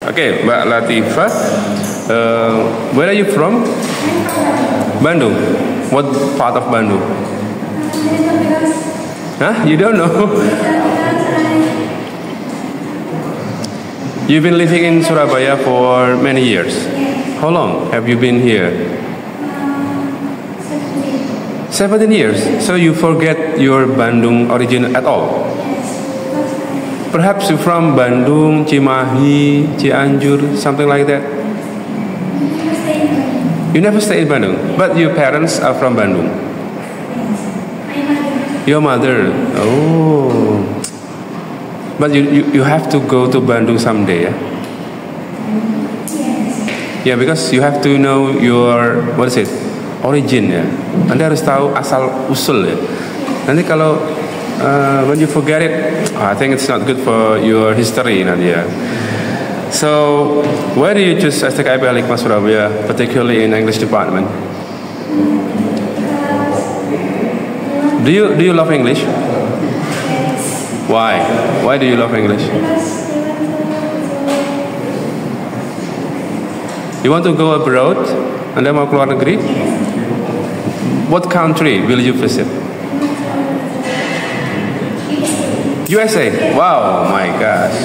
Okay, Mbak Latifah, where are you from? Bandung. What part of Bandung? Huh? You don't know? You've been living in Surabaya for many years. How long have you been here? 17 years. So you forget your Bandung origin at all? Perhaps you're from Bandung, Cimahi, Cianjur, something like that. You never stay in Bandung, but your parents are from Bandung. Your mother, oh, but you have to go to Bandung someday, yeah? Yeah, because you have to know your origin ya. Anda harus tahu asal usul ya. Nanti kalau when you forget it, I think it's not good for your history nanti ya. So, why do you choose STKIP Al-Hikmah Surabaya, particularly in English department? Do you love English? Why? Why do you love English? You want to go abroad? Anda mau keluar negeri? What country will you visit? USA. Wow, my gosh.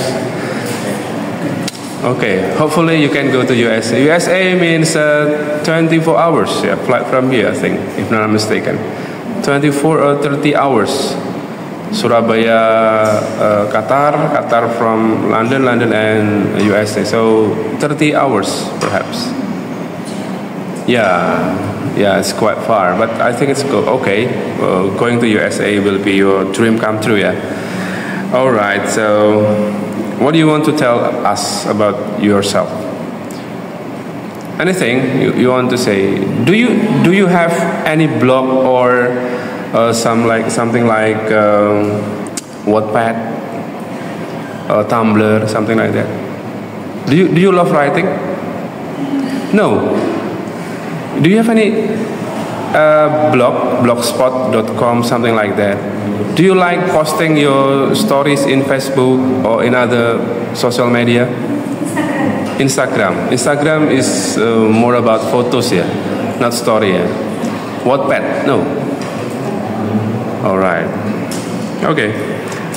Okay, hopefully you can go to USA. USA means 24 hours, yeah, flight from here, I think, if not mistaken. 24 or 30 hours. Surabaya, Qatar from London and USA. So 30 hours, perhaps. Yeah, it's quite far, but I think it's okay. Going to USA will be your dream come true, yeah. All right, so what do you want to tell us about yourself? Anything you want to say? Do you have any blog or something like Wattpad, Tumblr, something like that? Do you love writing? No. Do you have any blogspot.com, something like that? Do you like posting your stories in Facebook or in other social media? Instagram is more about photos, yeah, not story, yeah. Wattpad, no. All right. Okay.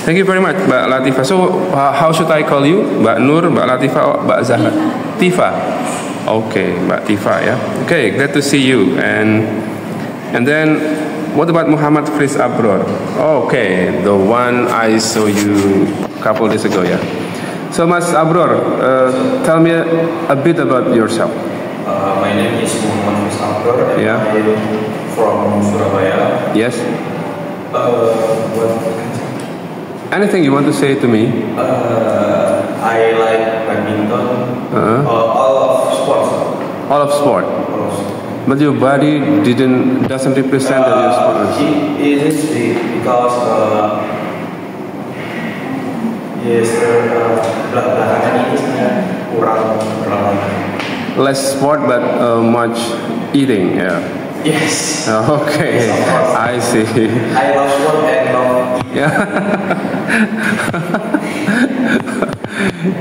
Thank you very much, Mbak Latifah. So, how should I call you? Mbak Nur, Mbak Latifah, or Mbak Zahra? Tifa. Okay, Mbak Tifa, yeah. Okay, glad to see you. And then, what about Muhammad Fris Abror? Okay, the one I saw you a couple days ago, yeah. So, Mas Abror, tell me a bit about yourself. My name is Muhammad Fris Abror, and yeah. I'm from Surabaya. Yes. What? Anything you want to say to me? I like badminton. All of sports. All of sport. But your body doesn't represent your sport. It is because belakangan ini saya kurang berolahraga. Less sport but much eating, yeah. Yes. Okay, I see. I love sport and love eating. Yeah.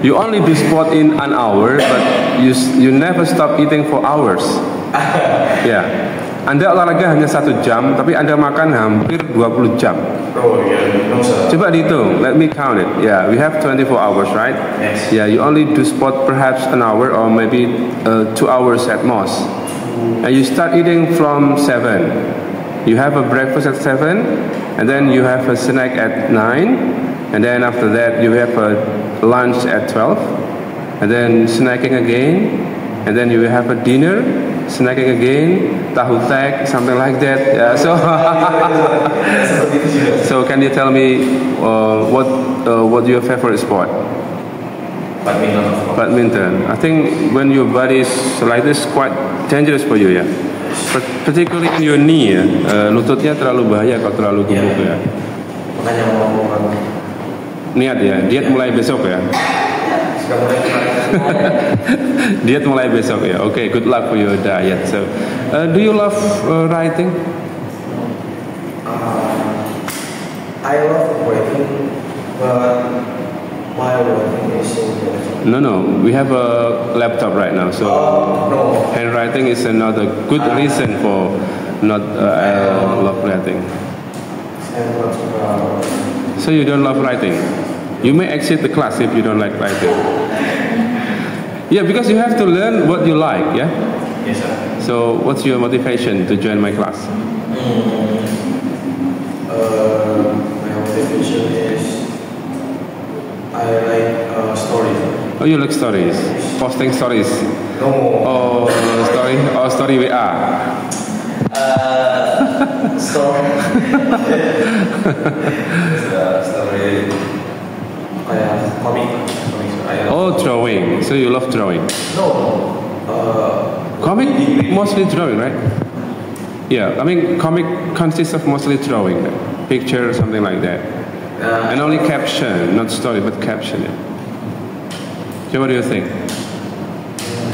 You only do sport in an hour, but you never stop eating for hours. Ya, Anda olahraga hanya 1 jam, tapi Anda makan hampir 20 jam. Oh yeah, no sir. Coba dihitung, let me count it. Yeah, we have 24 hours, right? Yes. Yeah, you only do sport perhaps an hour or maybe 2 hours at most. And you start eating from 7. You have a breakfast at 7, and then you have a snack at 9, and then after that you have a lunch at 12, and then snacking again, and then you have a dinner, snacking again, tahu tek, something like that. Yeah, so can you tell me what your favorite sport? Badminton. I think when your body is like this, quite dangerous for you, yeah. Particularly in your knee, ya. Lututnya terlalu bahaya kalau terlalu gemuk, ya. Makanya mau Niat ya, diet mulai besok ya. Diet mulai besok ya. Okay, good luck for your diet. So, do you love writing? I love writing, but my writing is so bad. No. We have a laptop right now, so No. handwriting is another good reason for not love writing. So you don't love writing. You may exit the class if you don't like writing. Yeah, because you have to learn what you like. Yeah. Yes, sir. So what's your motivation to join my class? My motivation is I like stories. Oh, you like stories? Posting stories? No. Oh, story WA. Story. Story. Comic. Oh, drawing. So you love drawing? No. Comic? Mostly drawing, right? Yeah, I mean comic consists of mostly drawing, right? Picture or something like that. And only caption, not story, but caption it. So what do you think?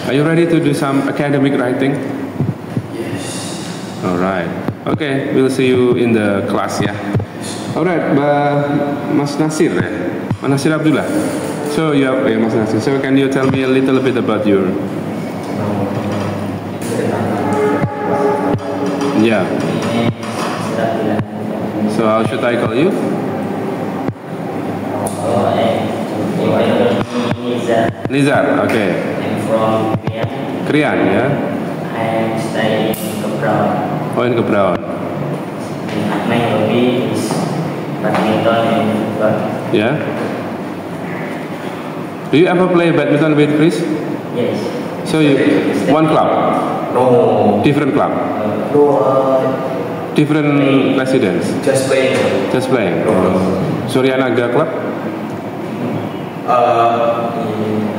Are you ready to do some academic writing? Yes. Alright. Okay, we'll see you in the class, yeah. Alright, Mas Nasir, Mas Nasir Abdullah. So Mas Nasir. So can you tell me a little bit about your? Yeah. So how should I call you? Nizar. Okay. I'm from Krian, yeah. I'm studying Kebraun. Oh, in Kebraun. My hobby is badminton and football. Yeah. Do you ever play badminton with Chris? Yes. So you one club, No. different club, No. different residents, Just playing. just playing. Suryanaga club,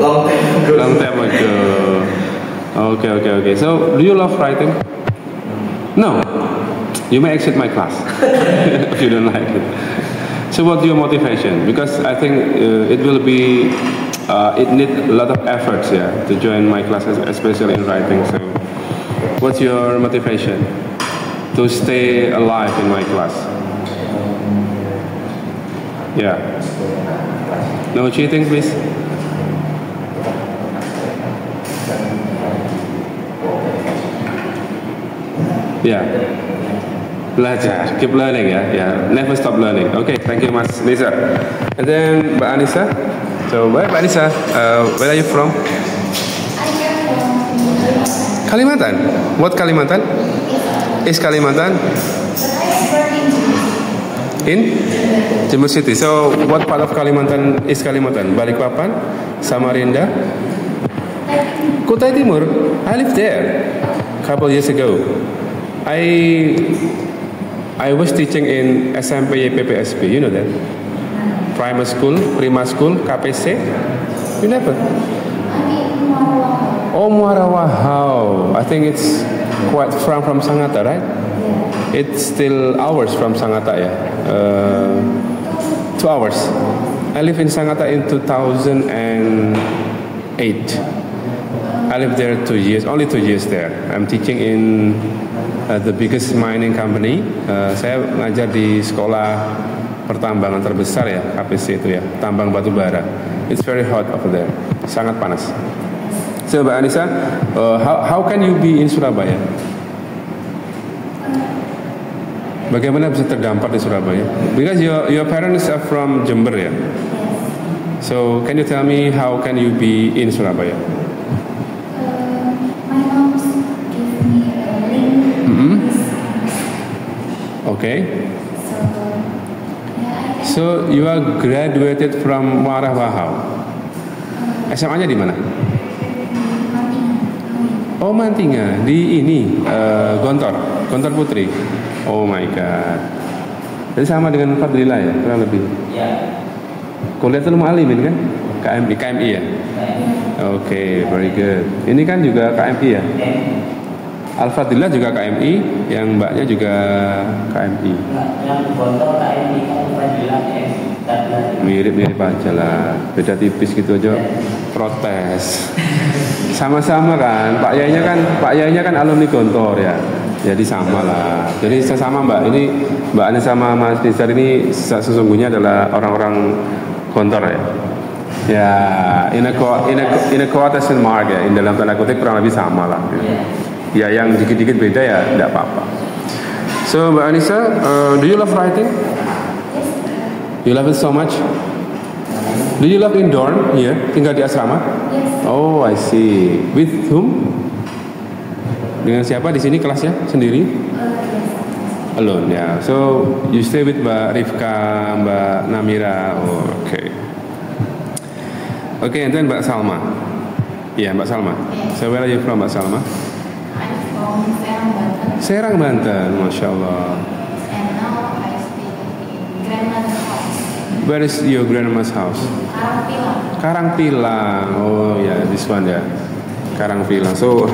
Long time ago. long time ago. Okay. So do you love writing? No. You may exit my class if you don't like it. So what's your motivation? Because I think it will be, it needs a lot of efforts, yeah, to join my classes, especially in writing. So what's your motivation to stay alive in my class? Yeah. No cheating, please. Yeah. Belajar, keep learning, yeah, never stop learning. Okay, thank you, Mas Nisa. And then Mbak Anissa. So, Mbak Anissa, where are you from? Kalimantan. What Kalimantan? Is Kalimantan? In Jember City. So, what part of Kalimantan is Kalimantan? Balikpapan, Samarinda, Kutai Timur. I lived there a couple years ago. I was teaching in SMP PPSB, you know that? Primary school, Prima school, KPC. You never? Oh, Muara Wahau. I think it's quite far from Sangatta, right? It's still hours from Sangatta, yeah. 2 hours. I live in Sangatta in 2008. I lived there 2 years, only 2 years there. I'm teaching in the biggest mining company. Saya ngajar di sekolah pertambangan terbesar ya, KPC itu ya, tambang batu bara. It's very hot over there, sangat panas. So Mbak Anissa, how can you be in Surabaya? Bagaimana bisa terdampar di Surabaya? Because your parents are from Jember ya. So can you tell me how can you be in Surabaya? Okay. So you are graduated from Muara Wahau. SMA-nya di mana? Oh, Mantinga di ini Gontor Putri. Oh my god. Jadi sama dengan Fadlila ya, kurang lebih. Ya. Kuliah tuh Alimin kan? KMI ya. Oke, very good. Ini kan juga KMI ya. Al-Fadillah juga KMI, yang mbaknya juga KMI. Yang Gontor KMI, Al-Fadillah Mirip-mirip aja lah, beda tipis gitu aja. Protes. Sama-sama kan, Pak Yainya kan alumni Gontor ya. Jadi sama lah. Jadi sama Mbak. Ini Mbak Anies sama Mas Nizar ini sesungguhnya adalah orang-orang Gontor ya. Ya, in a quotation mark ya, in dalam tanda kutip kurang lebih sama lah. Yeah. Ya, yang dikit-dikit beda ya, tidak apa-apa. So, Mbak Anissa, do you love writing? You love it so much? Do you love in dorm here? Tinggal di asrama? Yes. Oh, I see. With whom? Dengan siapa di sini kelasnya? Sendiri? Yes. Alone, ya. So, you stay with Mbak Rifka, Mbak Namira. Oh, okay. Okay, and then Mbak Salma. Yeah, Mbak Salma. Yes. So, where are you from, Mbak Salma? I'm from Serang, Banten. Serang, Banten. Masya Allah. And now I stay in grandmother's house. Where is your grandma's house? Karangpilang. Karangpilang. Oh, yeah, this one, yeah. Karangpilang. So,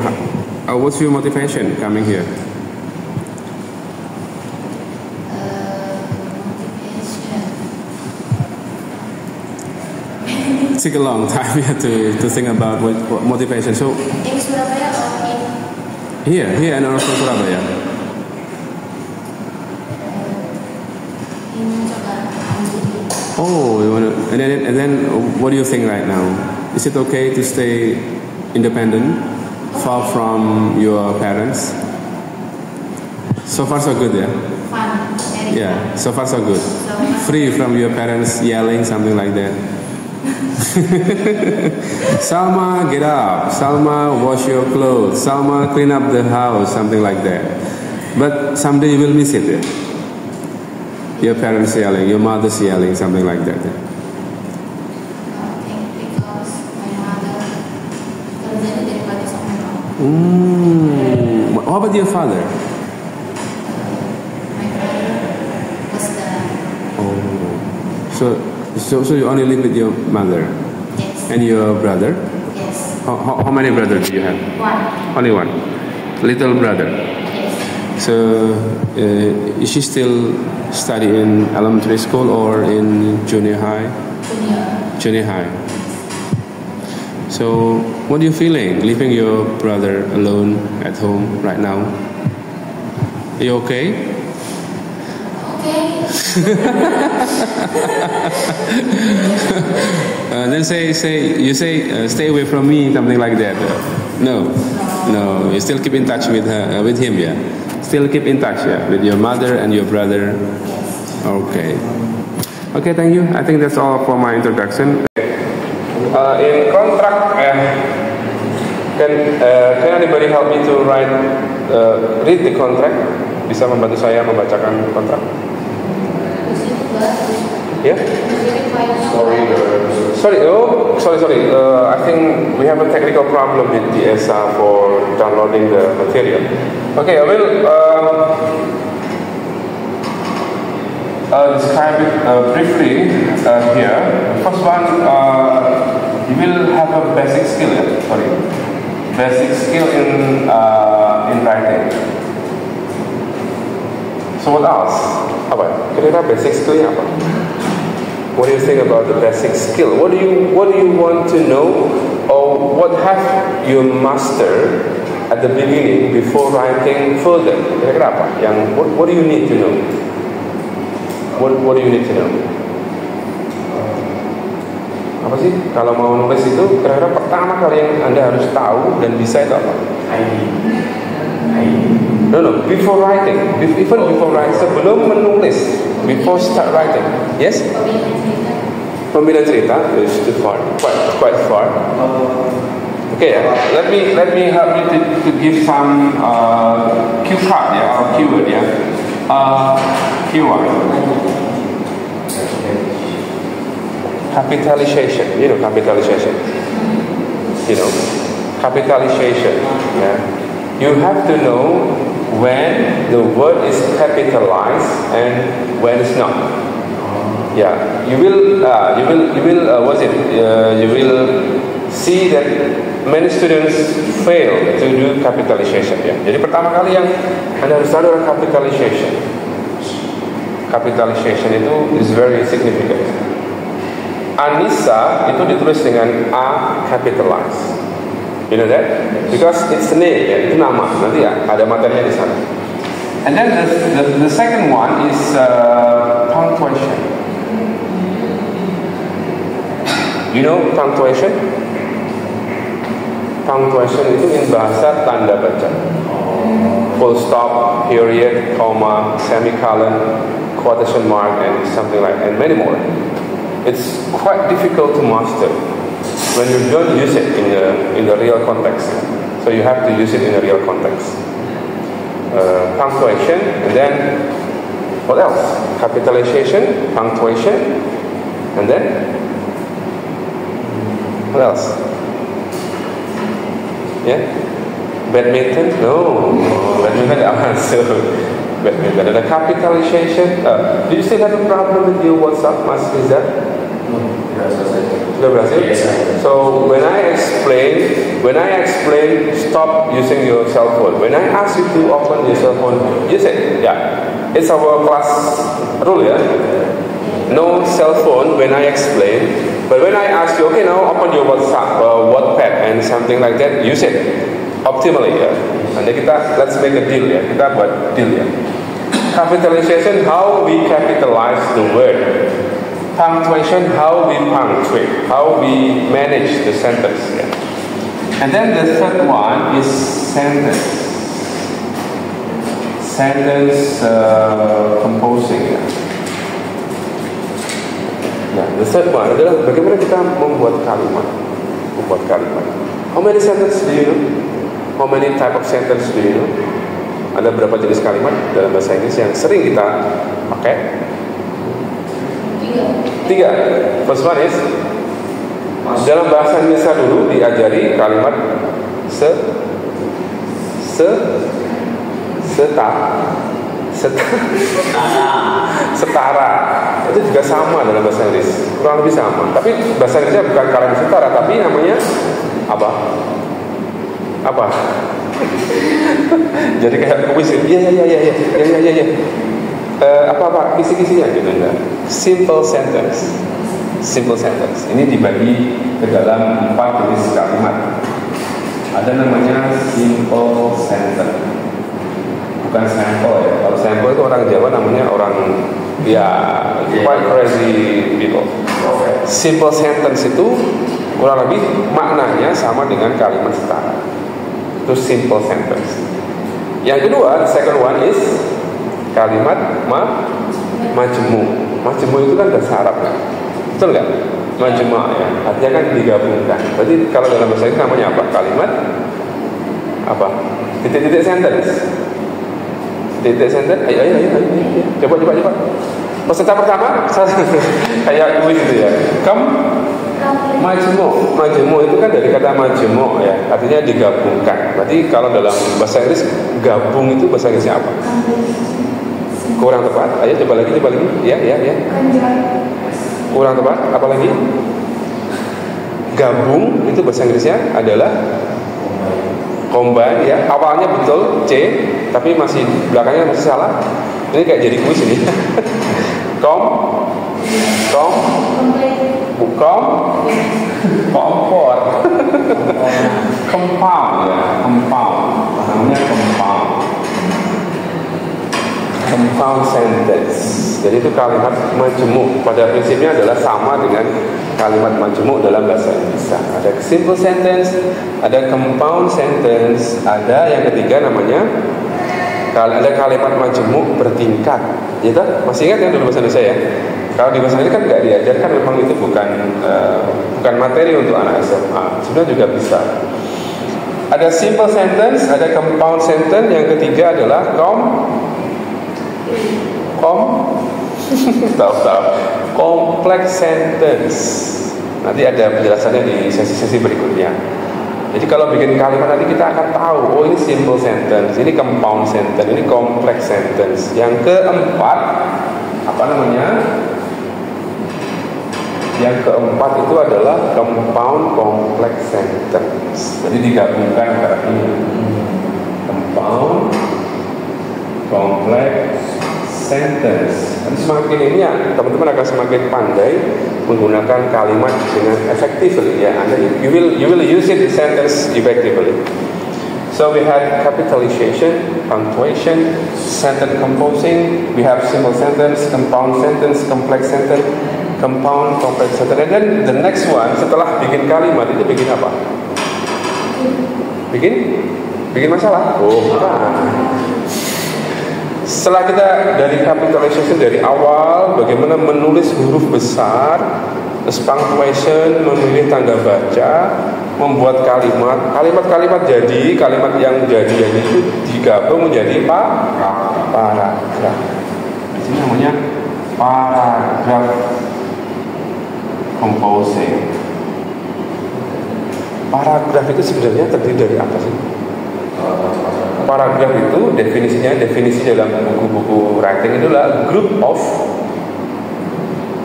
what's your motivation coming here? Motivation. Take a long time to think about what motivation. So, In Surabaya or here and also Surabaya. in Jakarta? Oh, you wanna, and then what do you think right now? Is it okay to stay independent, far from your parents? So far so good, yeah? Fun. Very Yeah, fun. so far so good. So far. Free from your parents yelling, something like that. Salma, get up. Salma, wash your clothes. Salma, clean up the house, something like that. But someday you will miss it, yeah? Your parents yelling, your mother's yelling, something like that. Yeah? Nothing because my mother kerjanya dari pagi sampai malam. How about your father? My brother was the Oh, so you only live with your mother yes. and your brother? Yes. How many brothers do you have? One. Only one. Little brother. Yes. So, is she still study in elementary school or in junior high? Junior. Junior high. So, what are you feeling leaving your brother alone at home right now? Are you okay? Okay. Then stay away from me, something like that. No, you still keep in touch with her, with him, yeah. Still keep in touch, yeah, with your mother and your brother. Yes. Okay, thank you. I think that's all for my introduction. In contract, can anybody help me to read the contract? Bisa membantu saya membacakan kontrak? Yeah. Sorry. I think we have a technical problem with DSA for downloading the material. Okay, I will describe it briefly here. First one, you will have a basic skill. Basic skill in writing. So what else? Apa? Kira-kira basic skillnya apa? What do you think about the basic skill? What do you want to know, or what have you mastered at the beginning before writing further? Kira-kira apa? What do you need to know? What do you need to know? Apa sih? Kalau mau nulis itu, kira-kira pertama kali yang Anda harus tahu dan bisa itu apa? ID. No, before writing, even before writing, sebelum menulis, before start writing. Yes? Pemilihan cerita is too far, quite far. Okay, let me help you to give some cue card, yeah, or keyword, yeah. Keyword. Capitalization, capitalization. Capitalization, yeah. You have to know when the word is capitalized and when it's not. Yeah, you will see that many students fail to do capitalization. Ya. Jadi pertama kali yang Anda harus tahu adalah capitalization. Capitalization itu is very significant. Anissa itu ditulis dengan A capitalized. You know that? Because it's a name, ya, itu nama. Nanti ya, ada materinya di sana. And then the second one is punctuation. You know punctuation? Punctuation itu in bahasa tanda baca. Full stop, period, comma, semicolon, quotation mark, and something like, and many more. It's quite difficult to master when you don't use it in the real context. So you have to use it in a real context. Punctuation, and then what else? Capitalization, punctuation, and then what else? Yeah, badminton? No, badminton answer. Badminton. And the capitalization. Do you still have a problem with your WhatsApp, Mas Rizal? Sudah berhasil? So when I explain, stop using your cell phone. When I ask you to open your cell phone, use it. Yeah, it's our class rule. Yeah, no cell phone when I explain. But when I ask you, okay, now open your WhatsApp, Wattpad, and something like that, use it optimally. Ya. Nanti let's make a deal. Ya. Kita buat deal. Ya. Capitalization, how we capitalize the word. Punctuation, how we punctuate, how we manage the sentence. Yeah. And then the third one is sentence. Sentence composing. Yeah. Nah, the third one adalah bagaimana kita membuat kalimat. How many sentences do you know? How many type of sentence do you know? Ada berapa jenis kalimat dalam bahasa Inggris yang sering kita pakai? 3. First one is dalam bahasa Indonesia dulu diajari kalimat setara. Itu juga sama dalam bahasa Inggris, kurang lebih sama. Tapi bahasa Inggrisnya bukan kalimat setara, tapi namanya apa? Jadi kayak kuis. Iya. Apa kisi-kisinya gitu enggak? Simple sentence. Ini dibagi ke dalam 4 jenis kalimat. Ada namanya simple sentence. Bukan sample ya. Kalau sample itu orang Jawa namanya orang quite crazy people. Simple sentence itu kurang lebih maknanya sama dengan kalimat setara. Itu simple sentence. Yang kedua, the second one is kalimat majmu. Majmu itu kan bahasa Arab kan? Betul nggak? Majmu ya. Artinya kan digabungkan. Berarti kalau dalam bahasa Inggris namanya apa? Kalimat apa? Titik-titik sentence. Titik sentence. Ayo. Coba. Peserta pertama kayak kuis gitu ya. Majmu itu kan dari kata majmu ya, artinya digabungkan. Berarti kalau dalam bahasa Inggris gabung itu bahasa Inggrisnya apa? Kurang tepat. Ayo coba lagi. Ya. Kurang tepat. Apa lagi? Gabung itu bahasa Inggrisnya adalah combine ya. Awalnya betul C, tapi masih belakangnya masih salah. Ini kayak jadi kuis ini. Kompor. Compound ya, namanya compound sentence. Jadi itu kalimat majemuk. Pada prinsipnya adalah sama dengan kalimat majemuk dalam bahasa Indonesia. Ada simple sentence, ada compound sentence, ada yang ketiga namanya ada kalimat majemuk bertingkat. Gitu? Masih ingat yang dalam bahasa Indonesia ya? Kalau di bahasa Inggris kan nggak diajarkan, memang itu bukan materi untuk anak SMA. Sebenarnya juga bisa. Ada simple sentence, ada compound sentence, yang ketiga adalah complex sentence. Nanti ada penjelasannya di sesi-sesi berikutnya. Jadi kalau bikin kalimat nanti kita akan tahu, oh ini simple sentence, ini compound sentence, ini complex sentence. Yang keempat, apa namanya? Yang keempat itu adalah compound complex sentence. Jadi digabungkan antara ini. Compound complex sentence. Nanti semakin ini ya, teman-teman akan semakin pandai menggunakan kalimat dengan effectively ya. You will use it in sentence effectively. So we had capitalization, punctuation, sentence composing. We have simple sentence, compound sentence, complex sentence. Compound complex sentence. And then the next one setelah bikin kalimat itu bikin apa? Bikin masalah? Oh, bukan. Setelah kita dari capitalization dari awal, bagaimana menulis huruf besar, terus punctuation, memilih tanda baca, membuat kalimat yang jadi itu digabung menjadi paragraf. Di sini namanya paragraf composing. Paragraf itu sebenarnya terdiri dari apa sih? Paragraf itu definisi dalam buku-buku writing itu adalah group of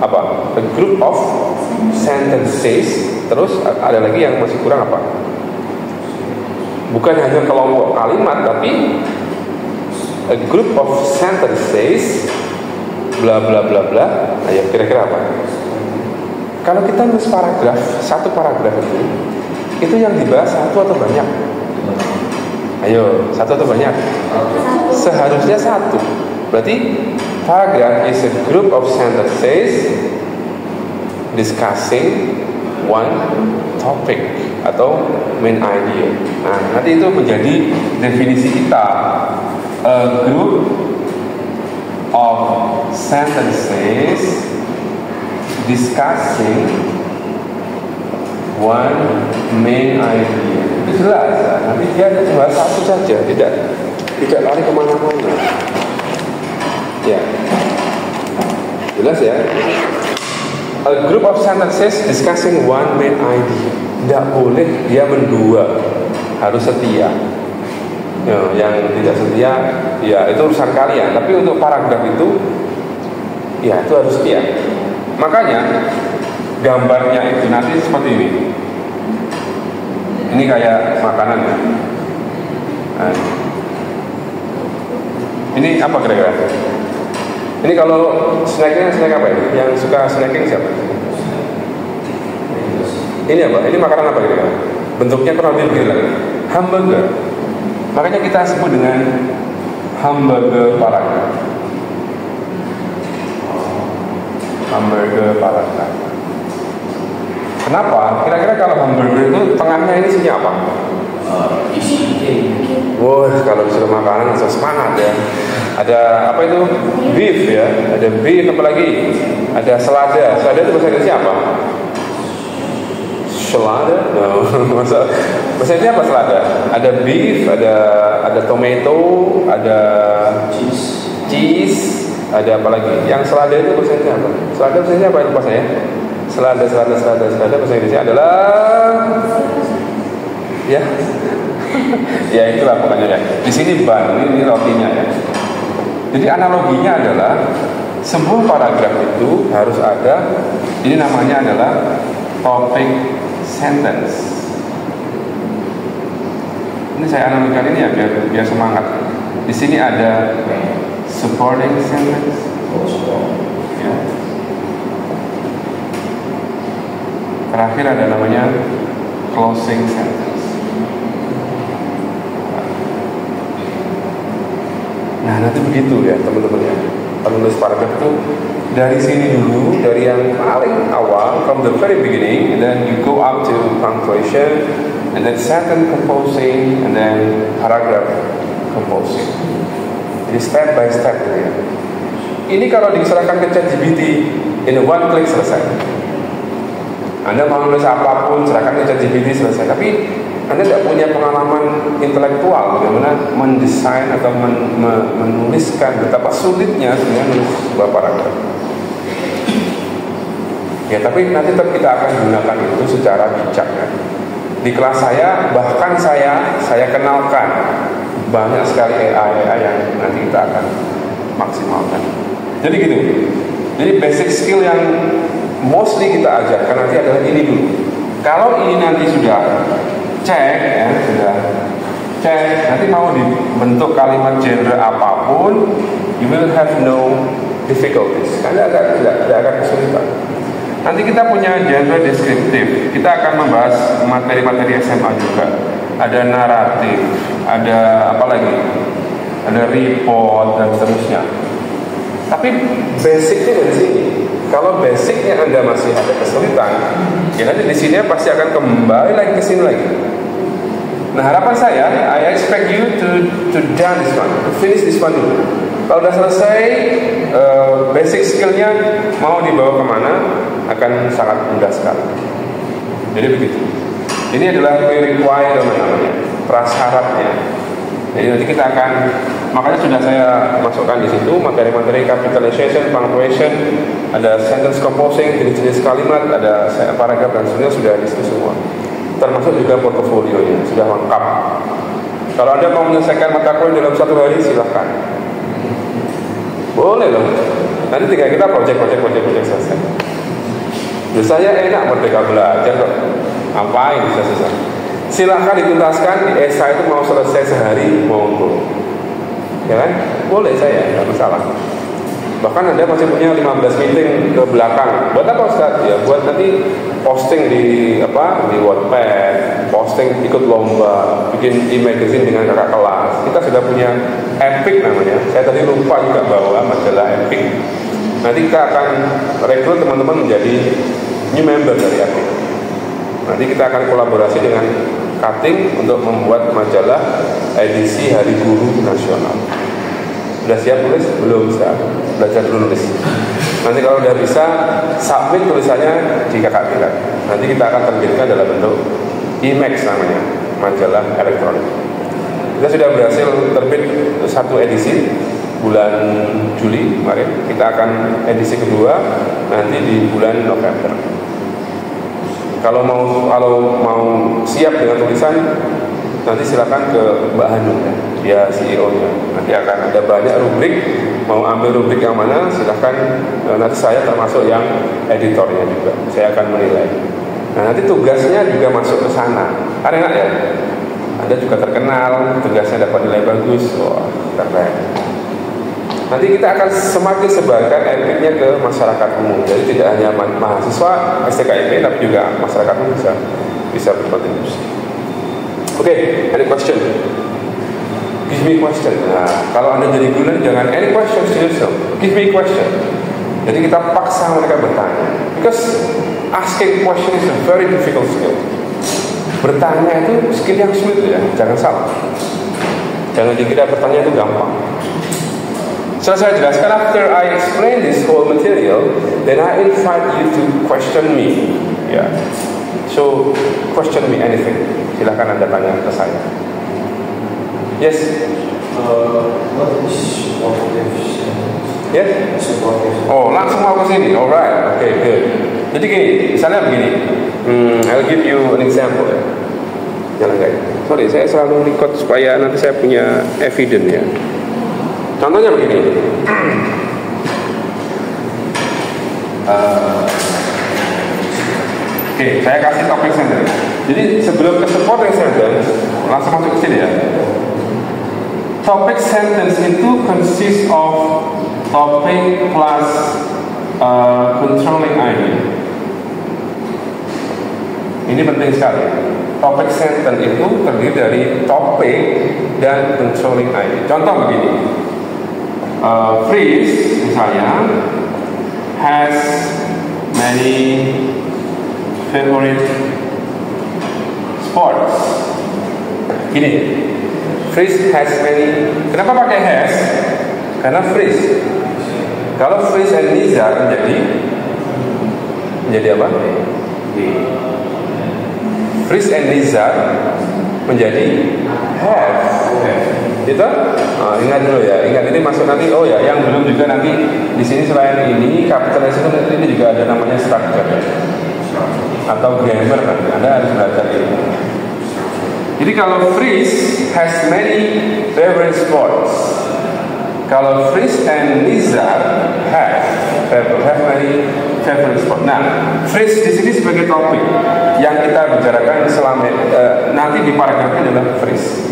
apa? A group of sentences. Terus ada lagi yang masih kurang apa? Bukan hanya kelompok kalimat, tapi a group of sentences bla bla bla bla. Ayo kira-kira apa? Kalau kita nulis paragraf, satu paragraf itu yang dibahas satu atau banyak? Ayo, satu atau banyak? Seharusnya satu. Berarti paragraph is a group of sentences discussing one topic atau main idea. Nah, nanti itu menjadi definisi kita. A group of sentences discussing one main idea. Itu jelas. Nanti dia cuma satu saja, tidak lari kemana-mana. Ya, jelas ya. A group of sentences discussing one main idea. Tidak boleh dia mendua, harus setia. Ya, yang tidak setia, ya itu urusan kalian. Tapi untuk paragraf itu, ya itu harus setia. Makanya gambarnya itu nanti seperti ini. Ini kayak makanan ya. Nah, ini apa kira-kira? Ini kalau snack apa ya? Yang suka snacking siapa? Ini apa? Ini makanan apa kira-kira? Bentuknya kurang lebih begini lagi. Hamburger. Makanya kita sebut dengan hamburger paragraf. Hamburger paragraf. Kenapa? Kira-kira kalau hamburger itu tengahnya ini isinya apa? Isi Wah, kalau disuruh makanan langsung semangat ya. Ada apa itu? Beef ya. Ada beef, apa lagi? Ada selada. Selada itu bahasa Inggrisnya apa? Selada? No. Bahasa Inggrisnya apa selada? Ada beef, ada tomato, ada cheese, ada apa lagi? Yang selada itu bahasa Inggrisnya apa? Selada bahasa Inggrisnya apa itu lupa saya? Selada bahasa Inggrisnya adalah ya. Ya itulah pokoknya ya. Di sini bun, ini rotinya ya. Jadi analoginya adalah sebuah paragraf itu harus ada, ini namanya adalah topic sentence. Ini saya analogikan ini ya biar semangat. Di sini ada supporting sentence. Ya. Terakhir ada namanya closing sentence. Nah nanti begitu ya teman-teman ya. Penulis paragraf itu dari sini dulu, dari yang paling awal, from the very beginning, and then you go up to punctuation, and then sentence composing, and then paragraph composing. Jadi step by step gitu ya. Ini kalau diserahkan ke ChatGPT, in one click selesai. Anda mau nulis apapun, serahkan ke ChatGPT selesai. Tapi Anda tidak punya pengalaman intelektual bagaimana mendesain atau menuliskan, betapa sulitnya sebenarnya menulis sebuah paragraf. Ya, tapi nanti tetap kita akan gunakan itu secara bijak ya. Di kelas saya, bahkan saya kenalkan banyak sekali AI yang nanti kita akan maksimalkan. Jadi gitu. Jadi basic skill yang mostly kita ajarkan nanti adalah ini dulu. Kalau ini nanti sudah cek ya, sudah cek, nanti mau dibentuk kalimat genre apapun, you will have no difficulties. Anda tidak akan kesulitan. Nanti kita punya genre deskriptif. Kita akan membahas materi-materi SMA juga. Ada naratif, ada apa lagi? Ada report dan seterusnya. Tapi basicnya dari sini, Kalau basicnya Anda masih ada kesulitan, ya nanti di sini pasti akan kembali lagi ke sini lagi. Nah, harapan saya, I expect you to done this one, to finish this one dulu. Kalau udah selesai, basic skillnya mau dibawa kemana akan sangat mudah sekali. Jadi begitu. Ini adalah prerequisite namanya, prasyaratnya. Jadi nanti kita akan, makanya sudah saya masukkan di situ materi-materi capitalization, punctuation, ada sentence composing, jenis-jenis kalimat, ada paragraf dan sebagainya sudah di situ semua. Termasuk juga portofolionya sudah lengkap. Kalau Anda mau menyelesaikan mata kuliah dalam 1 hari, silahkan. Boleh loh. Nanti tinggal kita project selesai. Loh, saya enak merdeka belajar kok. Ngapain bisa selesai? Silahkan dituntaskan di esai itu mau selesai sehari monggo, ya kan? Boleh saya, nggak masalah. Bahkan Anda masih punya 15 meeting ke belakang. Buat apa Ustaz? Ya buat nanti posting di di Wattpad, posting ikut lomba, bikin e-magazine dengan kakak kelas. Kita sudah punya Epic namanya. Saya tadi lupa juga bawa majalah Epic. Nanti kita akan rekrut teman-teman menjadi new member dari Epic. Nanti kita akan kolaborasi dengan Cutting untuk membuat majalah edisi Hari Guru Nasional. Sudah siap tulis? Belum, Ustaz. Belajar dulu nulis. Nanti kalau udah bisa, submit tulisannya di kakak tingkat. Nanti kita akan terbitkan dalam bentuk IMAX namanya, majalah elektronik. Kita sudah berhasil terbit 1 edisi bulan Juli kemarin. Kita akan edisi kedua nanti di bulan November. Kalau mau siap dengan tulisan, nanti silakan ke Mbak Hanum ya, dia CEO-nya. Nanti akan ada banyak rubrik, mau ambil rubrik yang mana silakan. Nanti saya termasuk yang editornya juga, saya akan menilai. Nah, nanti tugasnya juga masuk ke sana. Kan enak ya? Anda juga terkenal, tugasnya dapat nilai bagus, wah keren. Nanti kita akan semakin sebarkan Epicnya ke masyarakat umum. Jadi tidak hanya mahasiswa STKIP, tapi juga masyarakat umum bisa berkontribusi. Oke, any question? Give me question. Nah, kalau Anda jadi guru, jangan any questions to yourself. Give me question. Jadi kita paksa mereka bertanya. Because asking question is a very difficult skill. Bertanya itu skill yang sulit ya, jangan salah. Jangan dikira bertanya itu gampang. So saya jelaskan, after I explain this whole material, then I invite you to question me. Yeah. So question me anything. Silakan Anda tanya ke saya. Yes. What is supportive? Yes. Supportive. Oh, langsung mau ke sini. Alright. Okay, good. Jadi gini, misalnya begini. I'll give you an example ya. Jangan guys. Sorry, saya selalu record supaya nanti saya punya evidence ya. Contohnya begini. Oke, saya kasih topik sentence. Jadi sebelum ke supporting sentence, langsung masuk ke sini ya. Topic sentence itu consist of topic plus controlling idea. Ini penting sekali. Topic sentence itu terdiri dari topik dan controlling idea. Contoh begini. Phrase misalnya has many favorite sports. Gini, phrase has many. Kenapa pakai has? Karena phrase. Kalau phrase and nizar menjadi apa? Phrase and nizar menjadi have. Gitu? Ingat dulu ya. Ingat ini masuk nanti. Oh ya, yang belum juga nanti di sini selain ini capitalization ini juga ada namanya structure atau grammar nanti. Anda harus belajar ini. Jadi kalau phrase has many favorite sports, kalau phrase and nizar have many favorite sports. Nah, phrase di sini sebagai topik yang kita bicarakan selama nanti di paragrafnya adalah phrase.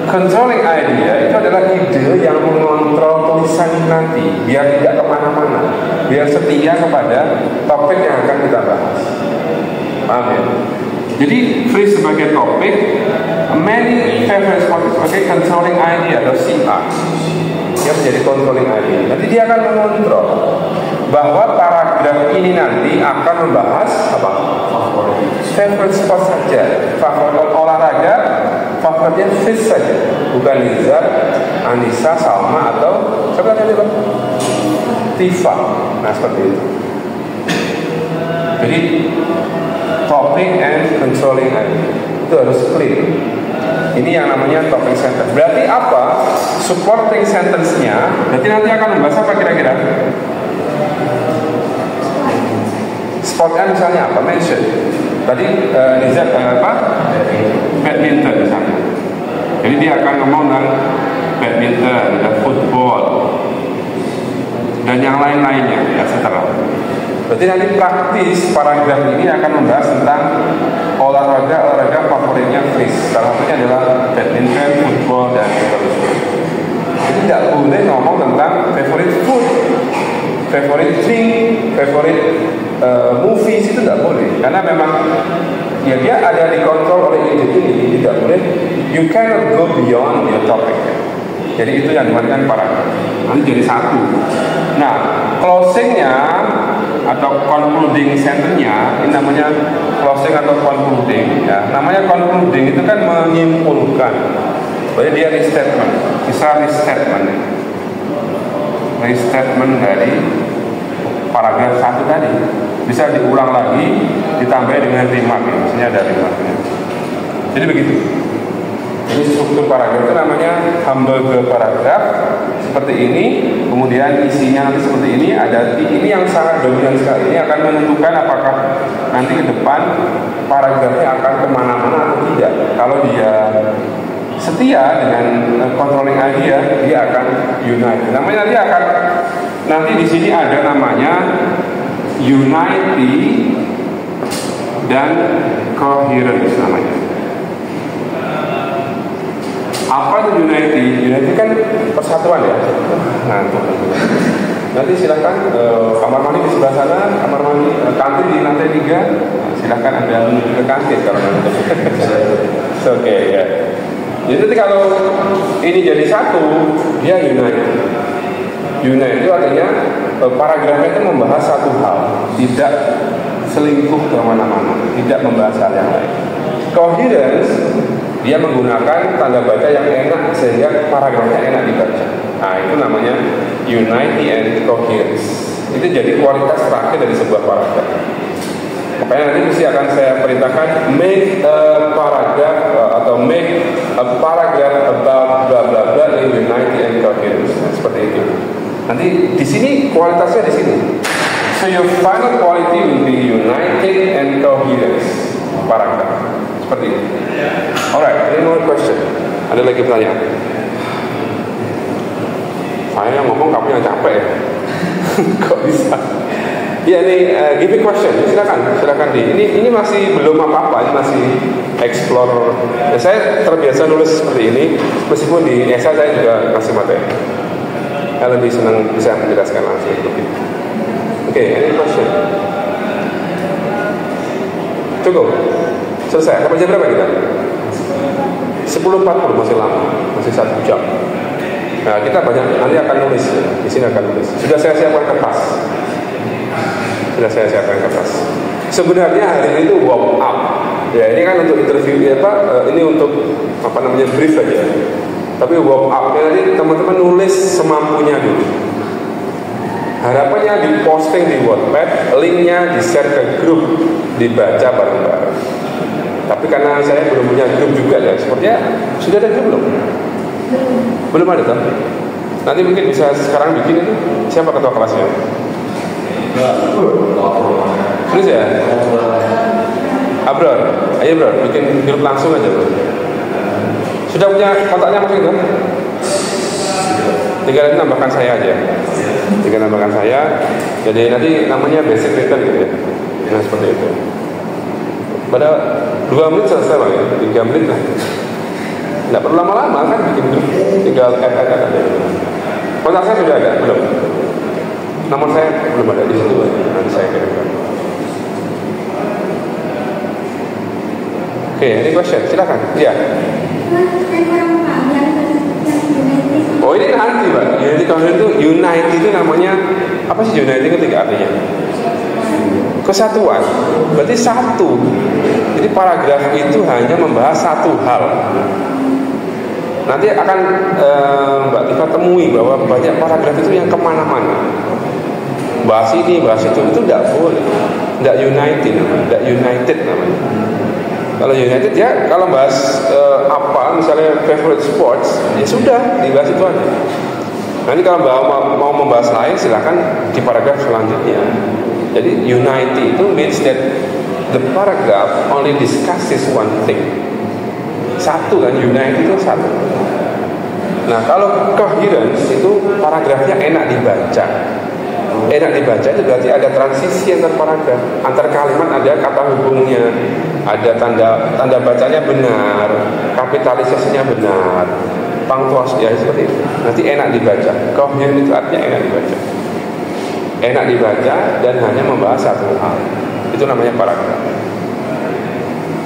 Controlling idea itu adalah ide yang mengontrol tulisan nanti biar tidak kemana-mana, biar setia kepada topik yang akan kita bahas. Paham ya? Jadi phrase sebagai topik, many favorite sports sebagai controlling idea atau CR. yang menjadi controlling ID. Nanti dia akan mengontrol bahwa paragraf ini nanti akan membahas apa? Favorite sport saja, favorit olahraga, favoritnya fish saja, bukan Liza, Anissa, Salma atau siapa tadi Pak? Tifa. Nah seperti itu. Jadi topic and controlling ID itu harus clear. Ini yang namanya topic sentence. Berarti apa? Supporting sentence-nya. Berarti nanti akan membahas apa kira-kira? Sportnya misalnya apa? Mention. Tadi Nizar apa? Badminton misalnya. Jadi dia akan ngomong tentang badminton, dan football, dan yang lain-lainnya, ya setelah. Berarti nanti praktis paragraf ini akan membahas tentang olahraga favoritnya Chris. Salah satunya adalah badminton, football, dan seterusnya. Jadi tidak boleh ngomong tentang favorite food, favorite drink, favorite movies, itu tidak boleh. Karena memang ya dia ada dikontrol oleh ide ini, tidak boleh. You cannot go beyond your topic. Jadi itu yang dimaksudkan paragraf. Nanti jadi satu. Nah, closingnya atau concluding sentence-nya ini namanya closing atau concluding ya. Namanya concluding itu kan menyimpulkan. Berarti dia restatement. Bisa restatement dari paragraf satu tadi. Bisa diulang lagi, ditambah dengan remark, misalnya ada remarknya. Jadi begitu. Jadi struktur paragraf itu namanya hamburger paragraf seperti ini, kemudian isinya nanti seperti ini. Ada ini yang sangat dominan sekali. Ini akan menentukan apakah nanti ke depan paragrafnya akan kemana-mana atau tidak. Kalau dia setia dengan controlling idea, dia akan unite. Namanya nanti di sini ada namanya unity dan coherence namanya. Apa itu unity? Unity kan persatuan ya. Nah, nanti silakan kamar mandi di sebelah sana, kamar mandi kantin di lantai 3. Silakan Anda menuju ke kantin kalau nanti. Oke ya. Jadi nanti kalau ini jadi satu, dia unite. Unite itu artinya paragrafnya itu membahas satu hal, tidak selingkuh ke mana-mana, tidak membahas hal yang lain. Coherence, dia menggunakan tanda baca yang enak sehingga paragrafnya enak dibaca. Nah itu namanya unity and coherence. Itu jadi kualitas terakhir dari sebuah paragraf. Makanya nanti mesti akan saya perintahkan make a paragraph atau make a paragraph about bla bla bla in unity and coherence. Seperti itu. Nanti di sini kualitasnya di sini. So your final quality will be united and coherence paragraph. Seperti itu. Alright, any more question? Ada lagi pertanyaan? Saya yang ngomong, kamu yang capek ya? Kok bisa? Ya ini give me question, silakan di. Ini masih belum apa-apa, ini masih explore. Ya, saya terbiasa nulis seperti ini, meskipun di esai saya juga kasih materi. Saya lebih senang bisa menjelaskan langsung. Oke, any question? Cukup. Selesai. Sampai jam berapa kita? 10.40, masih lama, masih 1 jam. Nah, kita banyak nanti akan nulis. Di sini akan nulis. Sudah saya siapkan kertas. Sebenarnya hari ini itu warm up. Ya, ini kan untuk interview ini untuk brief aja. Tapi warm up nanti teman-teman nulis semampunya dulu. Harapannya diposting di Wattpad, linknya di-share ke grup, dibaca bareng-bareng. Tapi karena saya belum punya grup juga ya, sepertinya sudah ada grup belum? Belum ada toh? Nanti mungkin bisa sekarang bikin itu. Siapa ketua kelasnya? Terus ya? Bro, ayo bro, bikin grup langsung aja bro. Sudah punya kontaknya mungkin kan? Tinggal nambahkan saya aja. Jadi nanti namanya basic written gitu ya. Nah seperti itu. Pada 2 menit selesai lah ya, 3 menit lah. Tidak perlu lama-lama kan bikin grup. Tinggal add aja. Kontak saya sudah ada, belum? Nomor saya belum ada di situ, nanti saya kirimkan. Oke, ini question, silakan. Iya. Oh ini nanti Pak. Unity coherence itu unite itu namanya apa sih unite itu tiga artinya? Kesatuan. Berarti satu. Jadi paragraf itu hanya membahas satu hal. Nanti akan Mbak Tifa temui bahwa banyak paragraf itu yang kemana-mana. Bahas ini, bahas itu tidak boleh. Tidak united namanya. Kalau united ya kalau bahas apa misalnya favorite sports ya sudah dibahas itu aja. Nanti kalau mau membahas lain silakan di paragraf selanjutnya. Jadi united itu means that the paragraph only discusses one thing. Satu kan, united itu satu. Nah kalau coherence itu paragrafnya enak dibaca. Enak dibaca itu berarti ada transisi antar paragraf, antar kalimat ada kata hubungnya, ada tanda bacanya benar, kapitalisasinya benar, punctuasi ya seperti itu. Nanti enak dibaca. Coherent itu artinya enak dibaca. Enak dibaca dan hanya membahas satu hal. Itu namanya paragraf.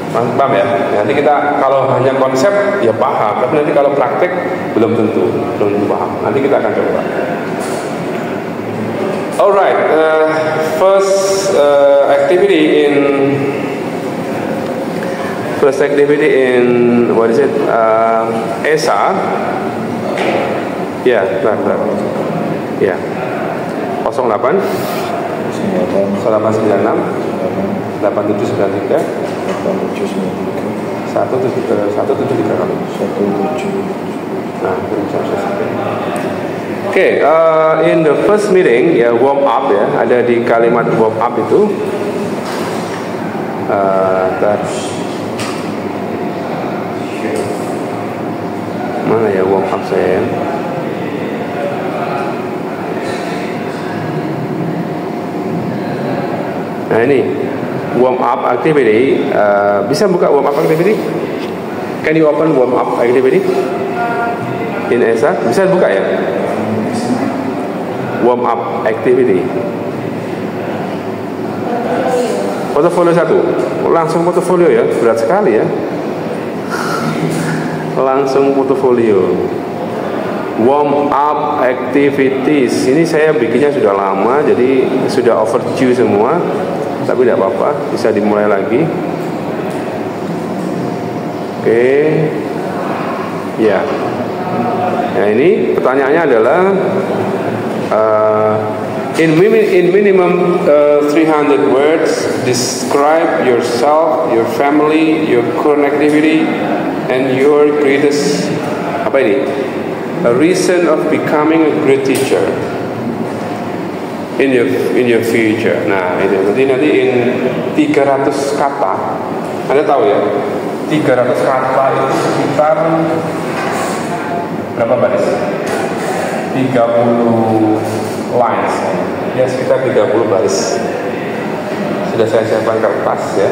Paham ya? Nanti kita kalau hanya konsep ya paham, tapi nanti kalau praktek belum tentu paham. Nanti kita akan coba. Alright, first activity in what is it? ESA. Ya, benar. Ya. 08 1896 8793 1730. Nah, Oke, in the first meeting ya warm up ya, ada di kalimat warm up itu mana ya warm up saya? Nah ini warm up activity, bisa buka warm up activity? Can you open warm up activity in ESA? Bisa buka ya? Warm up activity. Portofolio 1. Langsung portofolio ya, berat sekali ya. Langsung portofolio. Warm up activities. Ini saya bikinnya sudah lama, jadi sudah overdue semua. Tapi tidak apa-apa, bisa dimulai lagi. Oke. Ya. Nah ini pertanyaannya adalah in minimum 300 words describe yourself, your family, your current activity, and your greatest apa ini? A reason of becoming a great teacher in your future. Nah ini nanti in 300 kata. Anda tahu ya? 300 kata itu sekitar berapa baris? 30 lines ya, sekitar 30 baris. Sudah saya siapkan kertas ya,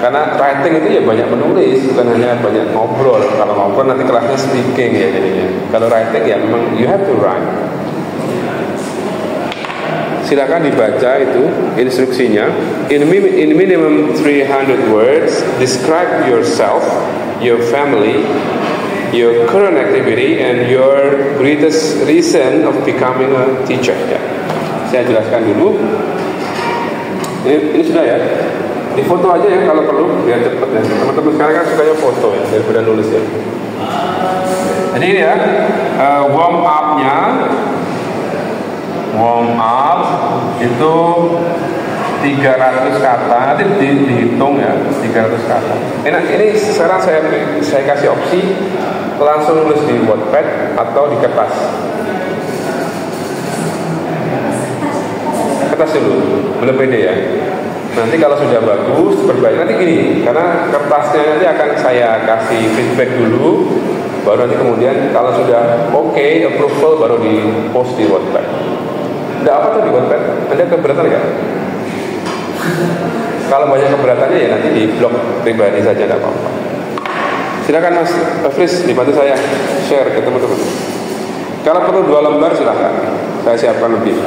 karena writing itu ya banyak menulis, bukan hanya banyak ngobrol. Kalau ngobrol nanti kelasnya speaking ya jadinya. Kalau writing ya memang you have to write. Silakan dibaca itu instruksinya. In minimum 300 words describe yourself, your family, your current activity, and your greatest reason of becoming a teacher. Ya. Saya jelaskan dulu. Ini sudah ya. Di foto aja ya kalau perlu, biar cepat ya. Teman-teman sekarang kan sukanya foto ya, daripada nulis ya. Jadi ini ya, warm up-nya. Warm up itu 300 kata, nanti dihitung ya, 300 kata. Ini sekarang saya kasih opsi langsung nulis di Wattpad atau di kertas. Kertas dulu, belum pede ya. Nanti kalau sudah bagus, perbaiki. Nanti gini, karena kertasnya nanti akan saya kasih feedback dulu, baru nanti kemudian kalau sudah oke, approval, baru di post di Wattpad. Tidak apa tuh di Wattpad? Anda keberatan nggak? Kalau banyak keberatannya ya nanti di blog pribadi saja, tidak apa-apa. Silakan Mas Fris, dibantu saya share ke teman-teman. Kalau perlu 2 lembar silakan, saya siapkan lebih.